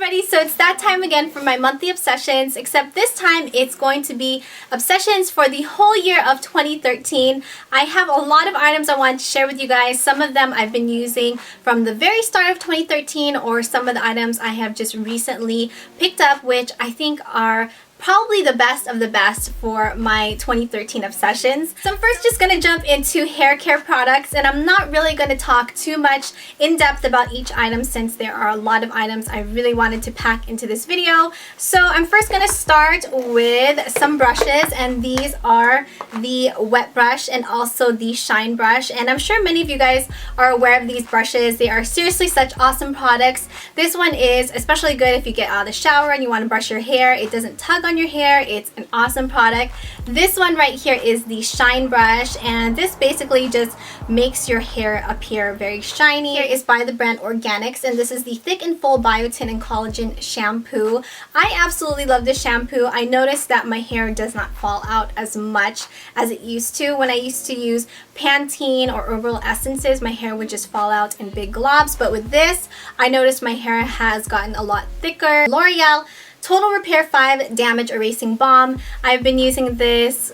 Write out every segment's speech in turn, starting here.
everybody, so it's that time again for my monthly obsessions, except this time it's going to be obsessions for the whole year of 2013. I have a lot of items I want to share with you guys. Some of them I've been using from the very start of 2013, or some of the items I have just recently picked up, which I think are probably the best of the best for my 2013 obsessions. So I'm first just gonna jump into hair care products, and I'm not really gonna talk too much in depth about each item since there are a lot of items I really wanted to pack into this video. So I'm first gonna start with some brushes, and these are the wet brush and also the shine brush, and I'm sure many of you guys are aware of these brushes. They are seriously such awesome products. This one is especially good if you get out of the shower and you want to brush your hair. It doesn't tug on your hair. It's an awesome product. This one right here is the shine brush, and this basically just makes your hair appear very shiny. It is by the brand Organix, and this is the Thick and Full Biotin and Collagen shampoo. I absolutely love this shampoo. I noticed that my hair does not fall out as much as it used to. When I used to use Pantene or herbal essences, my hair would just fall out in big globs, but with this I noticed my hair has gotten a lot thicker. L'Oreal Total Repair 5 Damage Erasing Balm. I've been using this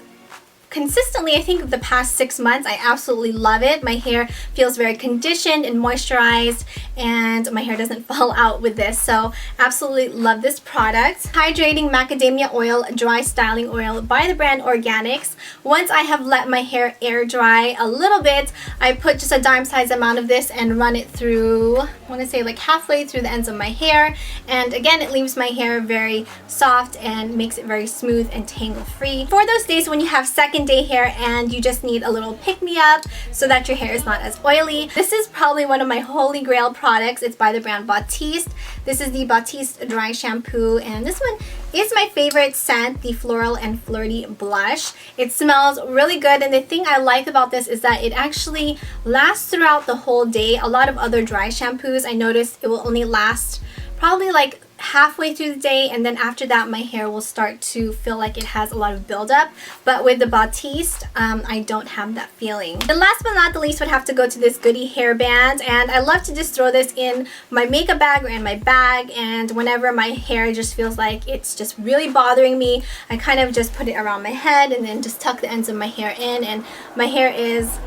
consistently, I think, the past 6 months. I absolutely love it. My hair feels very conditioned and moisturized, and my hair doesn't fall out with this, so absolutely love this product. Hydrating Macadamia Oil Dry Styling Oil by the brand Organix. Once I have let my hair air dry a little bit, I put just a dime size amount of this and run it through, I want to say like halfway through the ends of my hair, and again it leaves my hair very soft and makes it very smooth and tangle free. For those days when you have second day hair and you just need a little pick-me-up so that your hair is not as oily, this is probably one of my holy grail products. It's by the brand Batiste. This is the Batiste dry shampoo, and this one is my favorite scent, the Floral and Flirty blush. It smells really good, and the thing I like about this is that it actually lasts throughout the whole day. A lot of other dry shampoos, I noticed it will only last probably like halfway through the day, and then after that my hair will start to feel like it has a lot of buildup. But with the Batiste, I don't have that feeling. And last but not the least would have to go to this Goody hairband, and I love to just throw this in my makeup bag or in my bag, and whenever my hair just feels like it's just really bothering me, I kind of just put it around my head and then just tuck the ends of my hair in, and my hair is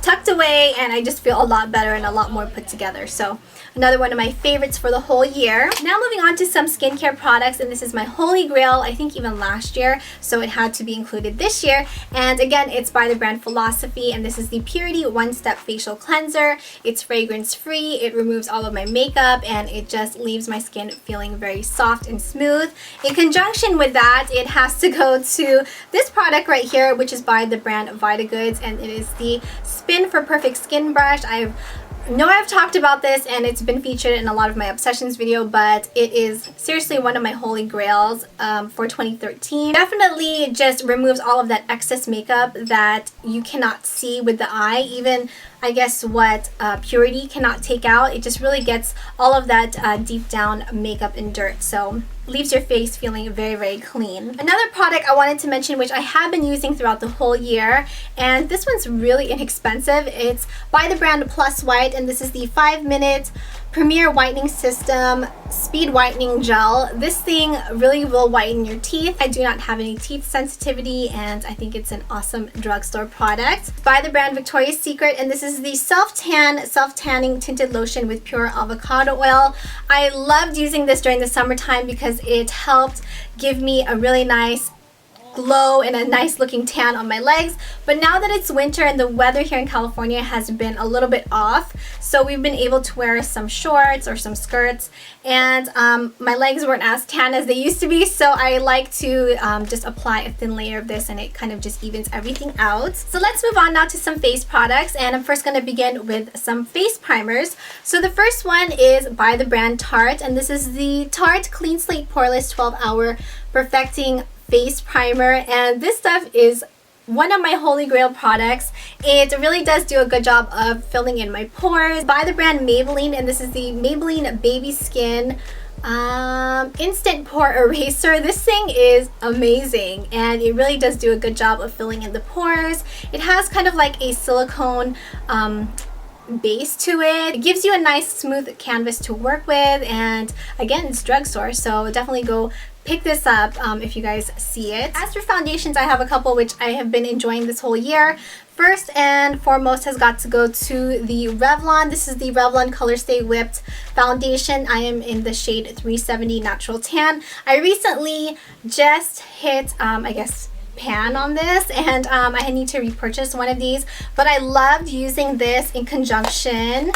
tucked away and I just feel a lot better and a lot more put together. So another one of my favorites for the whole year. Now moving on to some skincare products, and this is my holy grail, I think even last year, so it had to be included this year. And again, it's by the brand Philosophy, and this is the Purity One Step Facial Cleanser. It's fragrance free, it removes all of my makeup, and it just leaves my skin feeling very soft and smooth. In conjunction with that, it has to go to this product right here, which is by the brand Vitagoods, and it is the Spin for Perfect Skin Brush. I've talked about this and it's been featured in a lot of my obsessions video, but it is seriously one of my holy grails for 2013. Definitely just removes all of that excess makeup that you cannot see with the eye, even I guess what Purity cannot take out. It just really gets all of that deep down makeup and dirt, so leaves your face feeling very, very clean. Another product I wanted to mention, which I have been using throughout the whole year, and this one's really inexpensive. It's by the brand Plus White, and this is the 5-minute Premier Whitening System Speed Whitening Gel. This thing really will whiten your teeth. I do not have any teeth sensitivity, and I think it's an awesome drugstore product. By the brand Victoria's Secret, and this is the self-tanning tinted lotion with pure avocado oil. I loved using this during the summertime because it helped give me a really nice glow and a nice looking tan on my legs. But now that it's winter and the weather here in California has been a little bit off, so we've been able to wear some shorts or some skirts, and my legs weren't as tan as they used to be, so I like to just apply a thin layer of this, and it kind of just evens everything out. So let's move on now to some face products, and I'm first going to begin with some face primers. So the first one is by the brand Tarte, and this is the Tarte Clean Slate Poreless 12-Hour Perfecting Face Primer, and this stuff is one of my holy grail products. It really does do a good job of filling in my pores. By the brand Maybelline, and this is the Maybelline Baby Skin Instant Pore Eraser. This thing is amazing, and it really does do a good job of filling in the pores. It has kind of like a silicone base to it. It gives you a nice smooth canvas to work with, and again, it's drugstore, so definitely go pick this up if you guys see it. As for foundations, I have a couple which I have been enjoying this whole year. First and foremost has got to go to the Revlon. This is the Revlon Color Stay Whipped Foundation. I am in the shade 370 Natural Tan. I recently just hit, I guess, pan on this, and I need to repurchase one of these, but I loved using this in conjunction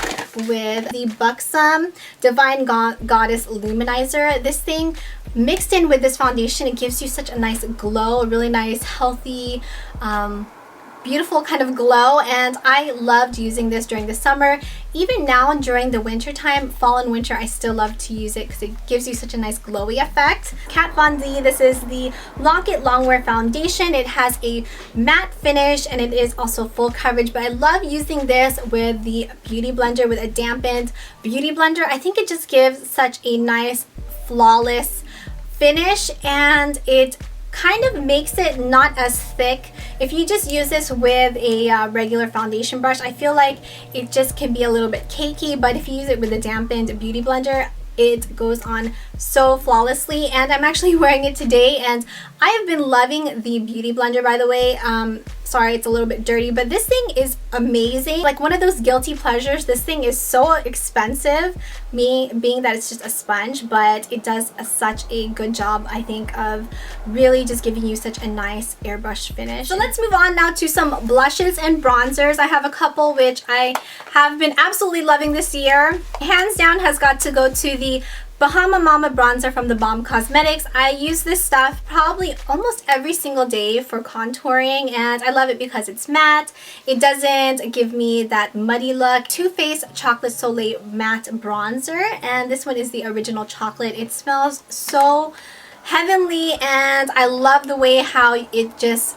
with the Buxom Divine Goddess Luminizer. This thing mixed in with this foundation, it gives you such a nice glow, a really nice healthy beautiful kind of glow, and I loved using this during the summer. Even now during the winter time, fall and winter, I still love to use it because it gives you such a nice glowy effect. Kat Von D, this is the Lock It Longwear Foundation. It has a matte finish and it is also full coverage, but I love using this with the Beauty Blender, with a dampened Beauty Blender. I think it just gives such a nice flawless finish, and it kind of makes it not as thick. If you just use this with a regular foundation brush, I feel like it just can be a little bit cakey, but if you use it with a dampened Beauty Blender, it goes on so flawlessly. And I'm actually wearing it today, and I have been loving the Beauty Blender, by the way. Sorry, it's a little bit dirty, but this thing is amazing. Like one of those guilty pleasures. This thing is so expensive, me being that it's just a sponge, but it does such a good job, I think, of really just giving you such a nice airbrush finish. So let's move on now to some blushes and bronzers. I have a couple which I have been absolutely loving this year. Hands down has got to go to the Bahama Mama bronzer from the Balm Cosmetics. I use this stuff probably almost every single day for contouring, and I love it because it's matte. It doesn't give me that muddy look. Too Faced Chocolate Soleil Matte Bronzer, and this one is the original chocolate. It smells so heavenly, and I love the way how it just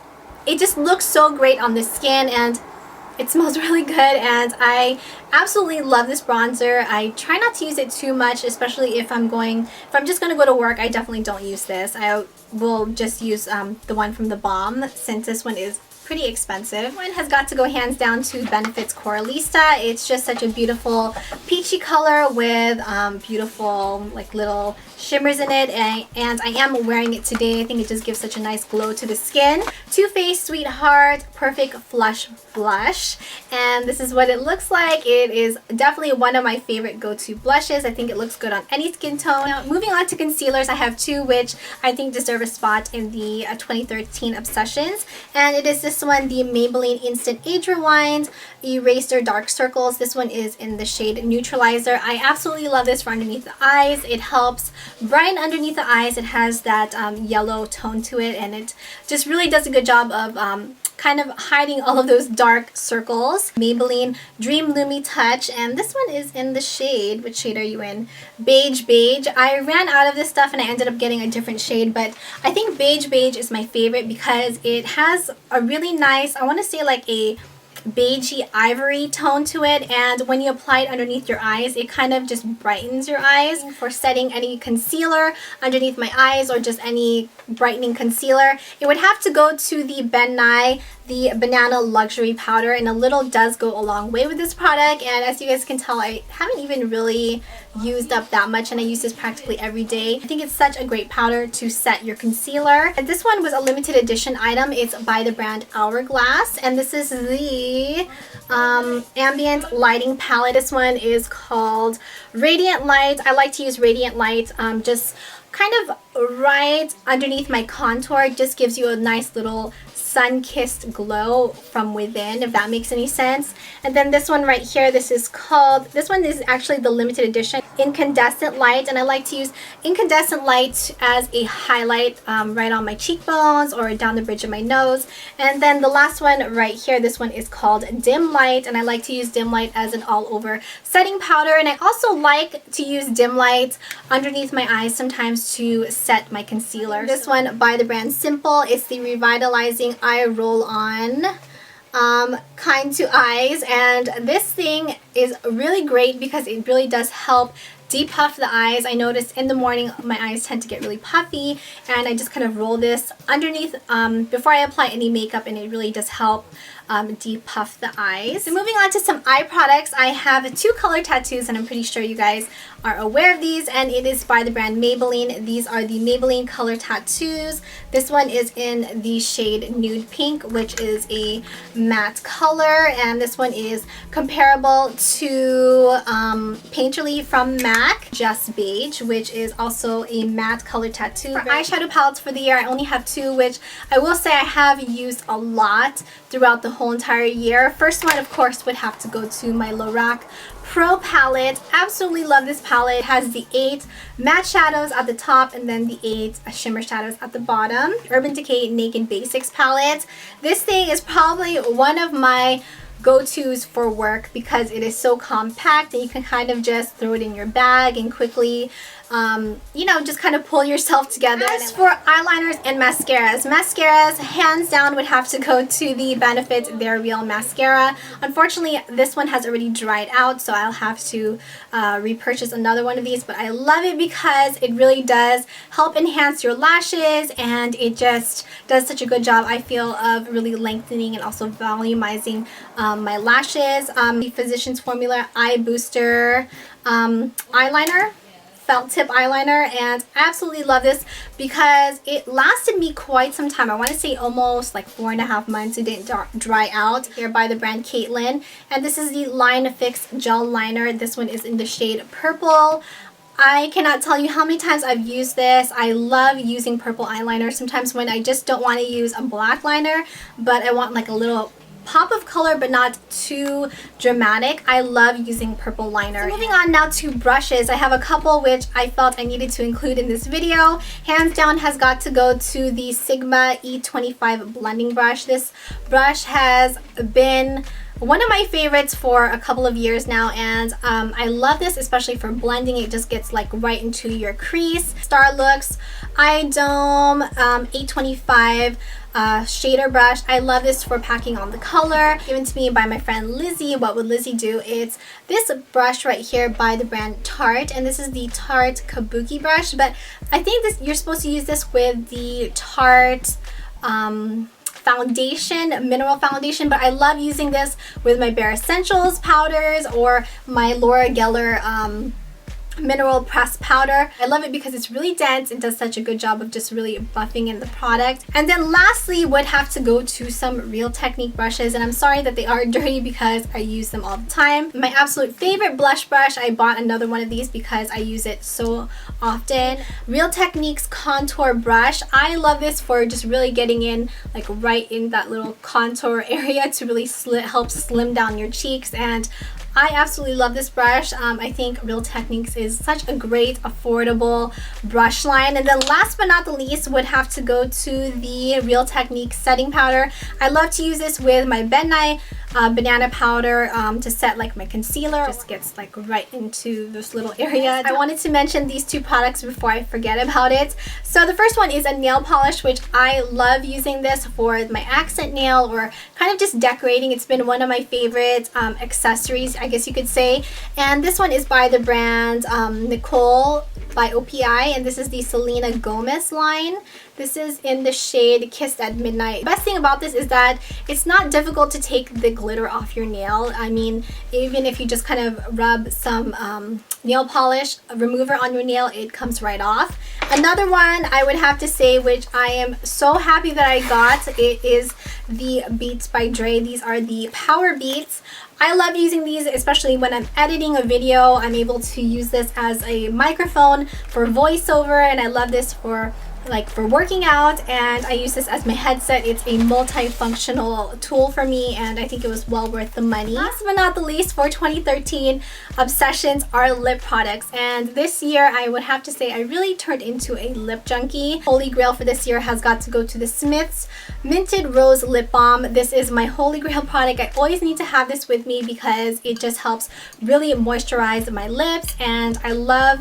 looks so great on the skin, and it smells really good, and I absolutely love this bronzer. I try not to use it too much, especially if I'm just going to go to work. I definitely don't use this. I will just use the one from the Balm, since this one is pretty expensive. One has got to go hands down to Benefit's Coralista. It's just such a beautiful peachy color with beautiful like little shimmers in it, and I am wearing it today. I think it just gives such a nice glow to the skin. Too Faced Sweetheart Perfect Flush Blush, and this is what it looks like. It is definitely one of my favorite go-to blushes. I think it looks good on any skin tone. Now, moving on to concealers, I have two which I think deserve a spot in the 2013 Obsessions, and it is this one, the Maybelline Instant Age Rewind Eraser Dark Circles. This one is in the shade Neutralizer. I absolutely love this for underneath the eyes. It helps brighten underneath the eyes. It has that yellow tone to it, and it just really does a good job of kind of hiding all of those dark circles. Maybelline Dream Lumi Touch, and this one is in the shade, which shade are you in? Beige Beige. I ran out of this stuff and I ended up getting a different shade, but I think Beige Beige is my favorite because it has a really nice, I want to say like a beigey ivory tone to it, and when you apply it underneath your eyes, it kind of just brightens your eyes. For setting any concealer underneath my eyes or just any brightening concealer, it would have to go to the Ben Nye, the Banana Luxury Powder, and a little does go a long way with this product. And as you guys can tell, I haven't even really used up that much, and I use this practically every day. I think it's such a great powder to set your concealer. And this one was a limited edition item. It's by the brand Hourglass, and this is the ambient lighting palette. This one is called Radiant Light. I like to use Radiant Light just kind of right underneath my contour. It just gives you a nice little sun-kissed glow from within, if that makes any sense. And then this one right here, this is actually the limited edition Incandescent Light, and I like to use Incandescent Light as a highlight right on my cheekbones or down the bridge of my nose. And then the last one right here, this one is called Dim Light, and I like to use Dim Light as an all-over setting powder. And I also like to use Dim Light underneath my eyes sometimes to set my concealer. This one by the brand Simple. It's the Revitalizing Eye Roll-On Kind to Eyes, and this thing is really great because it really does help depuff the eyes. I noticed in the morning my eyes tend to get really puffy, and I just kind of roll this underneath before I apply any makeup, and it really does help depuff the eyes. So moving on to some eye products, I have 2 color tattoos, and I'm pretty sure you guys are aware of these, and it is by the brand Maybelline. These are the Maybelline color tattoos. This one is in the shade Nude Pink, which is a matte color, and this one is comparable to Painterly from MAC Just Beige, which is also a matte color tattoo. For eyeshadow palettes for the year, I only have 2, which I will say I have used a lot throughout the whole entire year. First one, of course, would have to go to my Lorac Pro palette. Absolutely love this palette. It has the 8 matte shadows at the top and then the 8 shimmer shadows at the bottom. Urban Decay Naked Basics palette. This thing is probably one of my go-tos for work because it is so compact and you can kind of just throw it in your bag and quickly you know, just kind of pull yourself together. As for eyeliners and mascaras, hands down would have to go to the Benefit They're Real mascara. Unfortunately, this one has already dried out, so I'll have to repurchase another one of these, but I love it because it really does help enhance your lashes, and it just does such a good job, I feel, of really lengthening and also volumizing my lashes. The Physicians Formula Eye Booster eyeliner, felt tip eyeliner, and I absolutely love this because it lasted me quite some time. I want to say almost like 4.5 months. It didn't dry out. Here by the brand Caitlin, and this is the Line Fix Gel Liner. This one is in the shade Purple. I cannot tell you how many times I've used this. I love using purple eyeliner sometimes when I just don't want to use a black liner, but I want like a little pop of color but not too dramatic. I love using purple liner. So moving on now to brushes, I have a couple which I felt I needed to include in this video. Hands down has got to go to the Sigma E25 blending brush. This brush has been one of my favorites for a couple of years now, and I love this especially for blending. It just gets like right into your crease. Starlooks iDome E25 shader brush. I love this for packing on the color. Given to me by my friend Lizzie. What would Lizzie do? It's this brush right here by the brand Tarte, and this is the Tarte Kabuki brush, but I think this you're supposed to use this with the Tarte foundation, mineral foundation, but I love using this with my Bare Essentials powders or my Laura Geller mineral pressed powder. I love it because it's really dense and does such a good job of just really buffing in the product. And then lastly would have to go to some Real Technique brushes, and I'm sorry that they are dirty because I use them all the time. My absolute favorite blush brush, I bought another one of these because I use it so often. Real Technique's contour brush. I love this for just really getting in like right in that little contour area to really help slim down your cheeks, and I absolutely love this brush. I think Real Techniques is such a great affordable brush line. And then last but not the least would have to go to the Real Techniques setting powder. I love to use this with my Benai banana powder to set like my concealer. It just gets like right into this little area. I wanted to mention these 2 products before I forget about it. So the first one is a nail polish, which I love using this for my accent nail or kind of just decorating. It's been one of my favorite accessories, I guess you could say. And this one is by the brand Nicole by OPI, and this is the Selena Gomez line. This is in the shade Kissed at Midnight. The best thing about this is that it's not difficult to take the glitter off your nail. I mean, even if you just kind of rub some nail polish remover on your nail, it comes right off. Another one I would have to say, which I am so happy that I got, it is the Beats by Dre. These are the Power Beats. I love using these, especially when I'm editing a video. I'm able to use this as a microphone for voiceover, and I love this for working out, and I use this as my headset. It's a multifunctional tool for me, and I think it was well worth the money. Last but not the least, for 2013 obsessions are lip products, and this year I would have to say I really turned into a lip junkie. Holy grail for this year has got to go to the Smith's Minted Rose Lip Balm. This is my holy grail product. I always need to have this with me because it just helps really moisturize my lips, and I love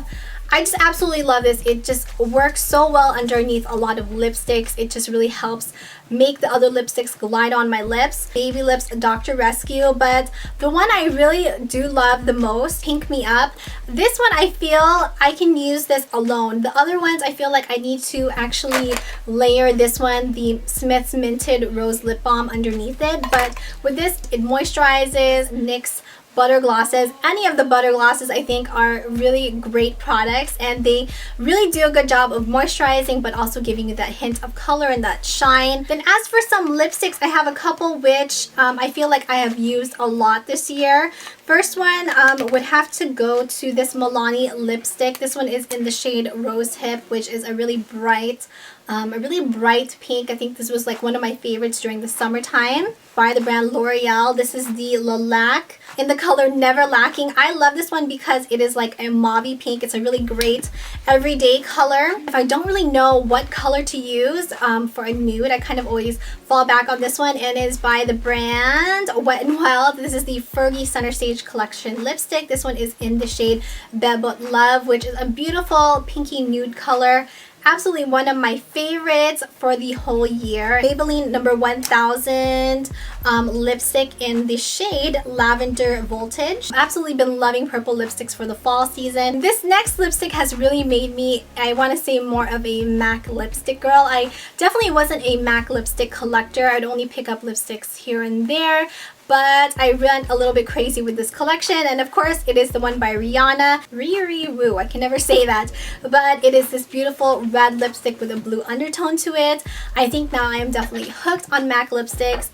I just absolutely love this. It just works so well underneath a lot of lipsticks. It just really helps make the other lipsticks glide on my lips. Baby Lips Dr. Rescue, but the one I really do love the most, Pink Me Up. This one I feel I can use this alone. The other ones I feel like I need to actually layer this one, the Smith's Minted Rose Lip Balm, underneath it. But with this, it moisturizes. NYX butter glosses, any of the butter glosses I think are really great products, and they really do a good job of moisturizing but also giving you that hint of color and that shine. Then as for some lipsticks, I have a couple which I feel like I have used a lot this year. First one would have to go to this Milani lipstick. This one is in the shade Rose Hip, which is a really bright pink. I think this was like one of my favorites during the summertime, by the brand L'Oreal. This is the Lilac in the color Never Lacking. I love this one because it is like a mauve pink. It's a really great everyday color. If I don't really know what color to use for a nude, I kind of always fall back on this one, and it is by the brand Wet n Wild. This is the Fergie Center Stage Collection lipstick. This one is in the shade Bebot Love, which is a beautiful pinky nude color. Absolutely one of my favorites for the whole year. Maybelline number 1000 lipstick in the shade Lavender Voltage. Absolutely been loving purple lipsticks for the fall season. This next lipstick has really made me, I want to say, more of a MAC lipstick girl. I definitely wasn't a MAC lipstick collector. I'd only pick up lipsticks here and there, but I went a little bit crazy with this collection, and of course it is the one by Rihanna. Riri Woo, I can never say that, but it is this beautiful red lipstick with a blue undertone to it. I think now I am definitely hooked on MAC lipsticks.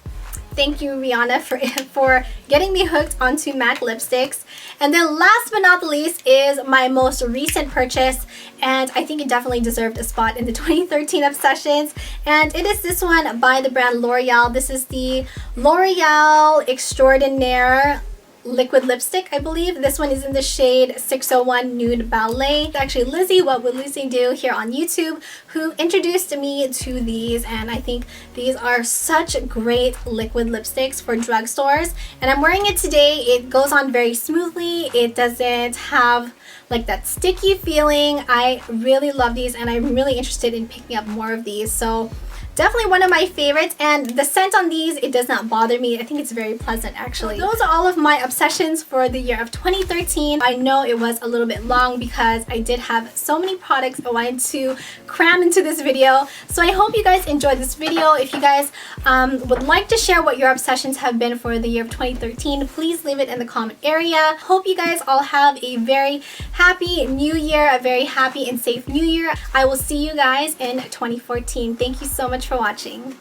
Thank you, Rihanna, for getting me hooked onto MAC lipsticks. And then last but not the least is my most recent purchase, and I think it definitely deserved a spot in the 2013 Obsessions, and it is this one by the brand L'Oreal. This is the L'Oreal Extraordinaire liquid lipstick, I believe. This one is in the shade 601 Nude Ballet. It's actually Lizzie, What Would Lizzie Do, here on YouTube, who introduced me to these, and I think these are such great liquid lipsticks for drugstores. And I'm wearing it today. It goes on very smoothly. It doesn't have like that sticky feeling. I really love these, and I'm really interested in picking up more of these. So definitely one of my favorites, and the scent on these, it does not bother me. I think it's very pleasant, actually. So those are all of my obsessions for the year of 2013. I know it was a little bit long because I did have so many products I wanted to cram into this video. So I hope you guys enjoyed this video. If you guys would like to share what your obsessions have been for the year of 2013, please leave it in the comment area. Hope you guys all have a very happy new year, a very happy and safe new year. I will see you guys in 2014. Thank you so much for watching.